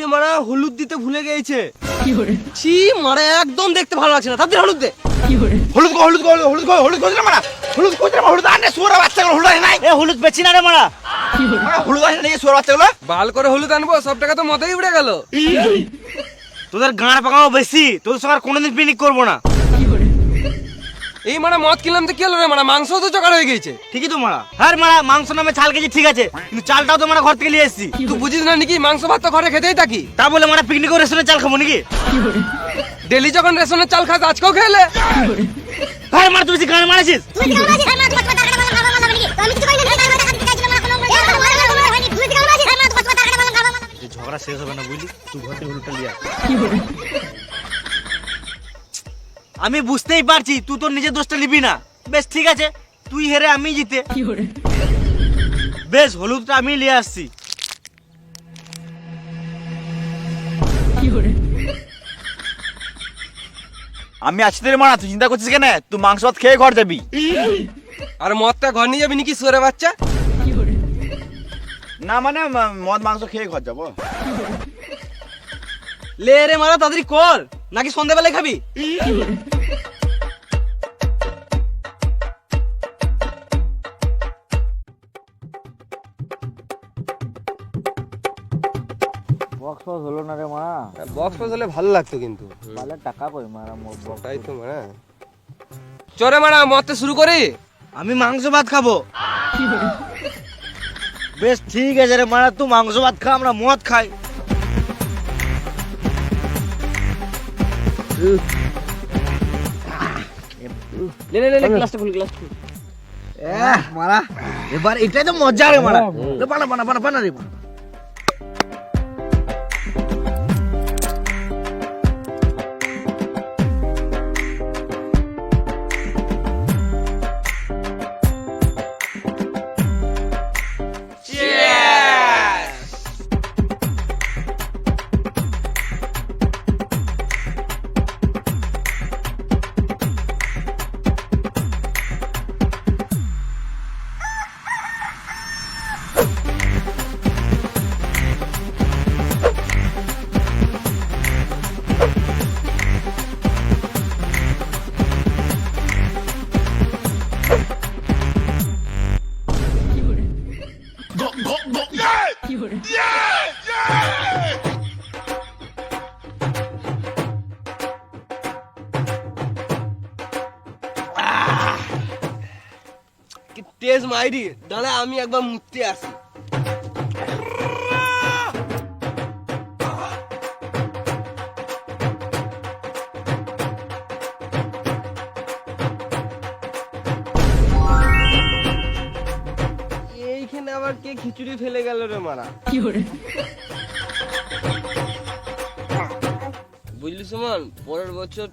রে মারা হলুদ দিতে ভুলে গেছে। ছি মারা একদম দেখতে ভালো লাগছে না, তাদের হলুদ দে। হলুদ না মারা, হলুদ আনে শুয়োর বাচ্চাগুলো হলুদ আনে নাই। এ হলুদ বেচি না রে মারা। হলুদ আনে নাকি শুয়োর বাচ্চাগুলো? বাল করে হলুদ আনবো, সব টাকা তো মতেই উড়ে গেল। তোদের গাঁড় পাকাও বেশি, তোদের সঙ্গে আর কোনোদিন পিকনিক করবো না। এই মারা মদ কিনলাম তো কি হলো রে মারা, মাংস তো জোগাড় হয়ে গেছে। ঠিকই তো মারা। হ্যাঁ মারা, মাংস নামে চাল কেজি ঠিক আছে, কিন্তু চালটাও তো মারা ঘর থেকে নিয়ে এসেছি। তুই বুঝিস না নাকি মাংস ভাত তো ঘরে খেতেই থাকি, তা বলে মারা পিকনিক রেস্টুরেন্টে চাল খাবো নাকি? ডেলি যখন রেশনের চাল খাস আজকেও খেলে। হ্যাঁ মারা, তুই গান মারাছিস। ঝগড়া শেষ হবে না বুঝলি, তুই ঘর থেকে হলুদটা লিয়া। আমি বুঝতেই পারছি তুই তোর নিজের দোষটা নিবি না। বেশ ঠিক আছে, তুই হেরে আমি জিতে। বেশ, হলুদটা আমি নিয়ে আসছি। আমি আছি তোর মারা, তুই চিন্তা করছিস কেন? তুই মাংস ভাত খেয়ে ঘর যাবি। আর মদটা ঘর নিয়ে যাবি নাকি সুরে বাচ্চা? না মানে মদ মাংস খেয়ে ঘর যাবো। লে রে মারা তাড়াতাড়ি কর, নাকি সন্ধ্যাবেলায় খাবি? বক্স হলো না রে মারা। বক্স ফক্স হলে ভালো লাগতো কিন্তু। তাহলে টাকা কই মারা? তাই তো মারা। চরে মারা মদটা শুরু করি। আমি মাংস ভাত খাবো। বেশ ঠিক আছে রে মারা, তুই মাংস ভাত খা, আমরা মদ খাই। লে গ্লাসটা খুল, গ্লাস খুল। মারা এবার এটাই তো মজা রে মারা। বানা বানা বানা বানা রে মারা। কি তেজ মাইরি, দাঁড়া আমি একবার মুততে আসি। এইখানে আবার কে খিচুড়ি ফেলে গেল রে মারা? বুঝলি সুমন, পরের বছর